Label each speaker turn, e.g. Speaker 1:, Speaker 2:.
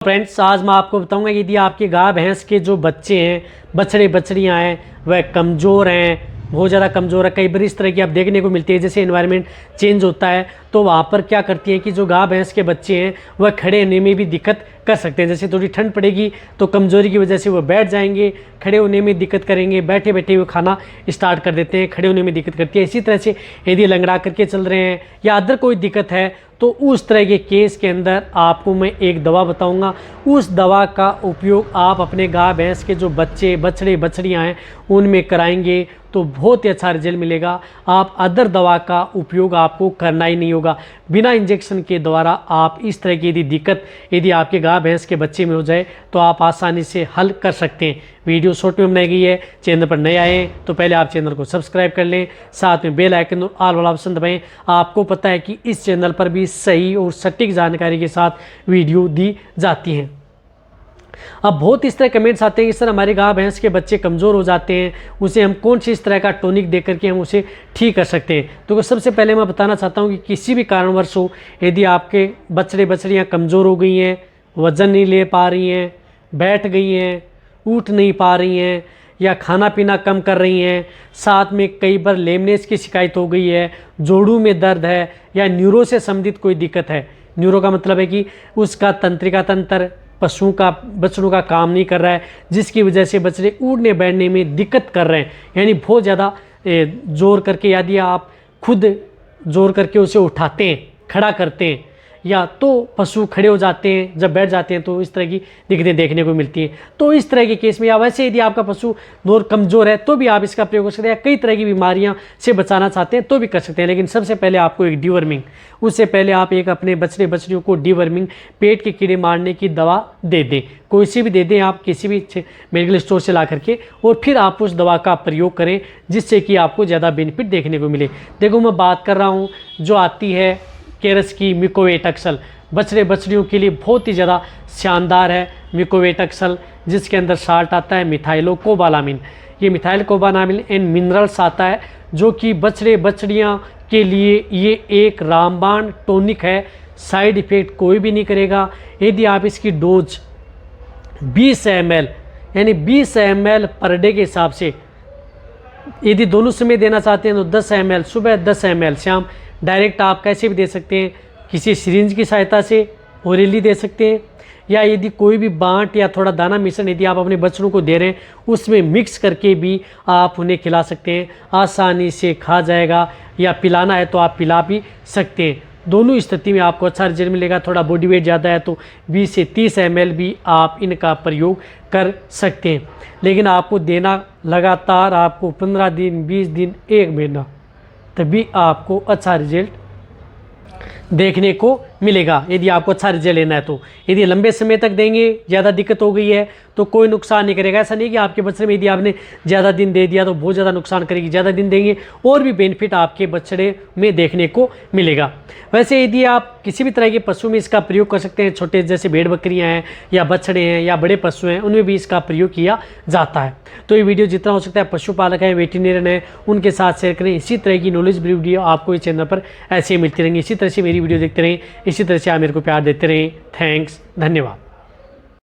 Speaker 1: Friends, आज मैं आपको बताऊंगा कि यदि आपके गाय भैंस के जो बच्चे हैं, बछड़े बछड़ियां हैं, वह कमज़ोर हैं, बहुत ज़्यादा कमज़ोर है। कई बार इस तरह की आप देखने को मिलती है, जैसे एनवायरनमेंट चेंज होता है तो वहाँ पर क्या करती है कि जो गाय भैंस के बच्चे हैं वह खड़े होने में भी दिक्कत कर सकते हैं। जैसे थोड़ी ठंड पड़ेगी तो कमज़ोरी की वजह से वो बैठ जाएंगे, खड़े होने में दिक्कत करेंगे, बैठे बैठे वो खाना स्टार्ट कर देते हैं, खड़े होने में दिक्कत करती है। इसी तरह से यदि लंगड़ा करके चल रहे हैं या अदर कोई दिक्कत है तो उस तरह के केस के अंदर आपको मैं एक दवा बताऊंगा। उस दवा का उपयोग आप अपने गाय भैंस के जो बच्चे बछड़े बछड़ियाँ हैं उनमें कराएंगे तो बहुत ही अच्छा रिजल्ट मिलेगा। आप अदर दवा का उपयोग आपको करना ही नहीं होगा। बिना इंजेक्शन के द्वारा आप इस तरह की यदि दिक्कत यदि आपके गाय भैंस के बच्चे में हो जाए तो आप आसानी से हल कर सकते हैं। वीडियो शॉर्ट में बनाई गई है। चैनल पर नए आए तो पहले आप चैनल को सब्सक्राइब कर लें, साथ में बेल आइकन और ऑल वाला ऑप्शन दबाएं। आपको पता है कि इस चैनल पर भी सही और सटीक जानकारी के साथ वीडियो दी जाती हैं। अब बहुत इस तरह कमेंट्स आते हैं कि सर हमारे गाय भैंस के बच्चे कमज़ोर हो जाते हैं, उसे हम कौन सी इस तरह का टॉनिक दे करके हम उसे ठीक कर सकते हैं। तो सबसे पहले मैं बताना चाहता हूं कि किसी भी कारणवश हो, यदि आपके बछड़े बछड़ियाँ कमज़ोर हो गई हैं, वज़न नहीं ले पा रही हैं, बैठ गई हैं, उठ नहीं पा रही हैं या खाना पीना कम कर रही हैं, साथ में कई बार लेमनेस की शिकायत हो गई है, जोड़ों में दर्द है या न्यूरो से संबंधित कोई दिक्कत है। न्यूरो का मतलब है कि उसका तंत्रिका तंत्र पशुओं का बछड़ों का काम नहीं कर रहा है, जिसकी वजह से बछड़े उड़ने बैठने में दिक्कत कर रहे हैं। यानी बहुत ज़्यादा जोर करके यदि आप खुद जोर करके उसे उठाते हैं, खड़ा करते हैं या तो पशु खड़े हो जाते हैं, जब बैठ जाते हैं तो इस तरह की दिक्कतें देखने को मिलती हैं। तो इस तरह के केस में या वैसे यदि आपका पशु नोर कमज़ोर है तो भी आप इसका प्रयोग कर सकते हैं, या कई तरह की बीमारियां से बचाना चाहते हैं तो भी कर सकते हैं। लेकिन सबसे पहले आपको एक डीवर्मिंग, उससे पहले आप एक अपने बछड़े बछड़ियों को डीवर्मिंग पेट के कीड़े मारने की दवा दे दें, कोई सी भी दे दें आप किसी भी मेडिकल स्टोर से ला करके, और फिर आप उस दवा का प्रयोग करें जिससे कि आपको ज़्यादा बेनिफिट देखने को मिले। देखो मैं बात कर रहा हूँ जो आती है केरस की मिकोवेट एक्सल, बछड़े बछड़ियों के लिए बहुत ही ज़्यादा शानदार है मिकोवेट एक्सल, जिसके अंदर साल्ट आता है मिथाइलोकोबालामिन। ये मिथाइलोकोबालामिन एंड मिनरल्स आता है जो कि बछड़े बछड़ियाँ के लिए ये एक रामबाण टॉनिक है। साइड इफ़ेक्ट कोई भी नहीं करेगा। यदि आप इसकी डोज 20 ml यानी 20 ml पर डे के हिसाब से यदि दोनों समय देना चाहते हैं तो 10 ml सुबह, 10 ml शाम, डायरेक्ट आप कैसे भी दे सकते हैं, किसी सिरिंज की सहायता से ओरली दे सकते हैं, या यदि कोई भी बांट या थोड़ा दाना मिश्रण यदि आप अपने बच्चों को दे रहे हैं उसमें मिक्स करके भी आप उन्हें खिला सकते हैं। आसानी से खा जाएगा, या पिलाना है तो आप पिला भी सकते हैं। दोनों स्थिति में आपको अच्छा रिजल्ट मिलेगा। थोड़ा बॉडी वेट ज़्यादा है तो 20 से 30 ml भी आप इनका प्रयोग कर सकते हैं। लेकिन आपको देना लगातार, आपको 15 दिन, 20 दिन, 1 महीना, तभी आपको अच्छा रिजल्ट देखने को मिलेगा। यदि आपको अच्छा रिजल्ट लेना है तो यदि लंबे समय तक देंगे, ज़्यादा दिक्कत हो गई है तो कोई नुकसान नहीं करेगा। ऐसा नहीं कि आपके बछड़े में यदि आपने ज़्यादा दिन दे दिया तो बहुत ज़्यादा नुकसान करेगी। ज़्यादा दिन देंगे और भी बेनिफिट आपके बछड़े में देखने को मिलेगा। वैसे यदि आप किसी भी तरह के पशु में इसका प्रयोग कर सकते हैं, छोटे जैसे भेड़ बकरियाँ हैं या बछड़े हैं या बड़े पशु हैं, उनमें भी इसका प्रयोग किया जाता है। तो ये वीडियो जितना हो सकता है पशुपालक हैं, वेटरनरियन हैं, उनके साथ शेयर करें। इसी तरह की नॉलेज वीडियो आपको इस चैनल पर ऐसे ही मिलती रहेंगी। इसी तरह से मेरी वीडियो देखते रहें, इसी तरह से आप मेरे को प्यार देते रहें। थैंक्स, धन्यवाद।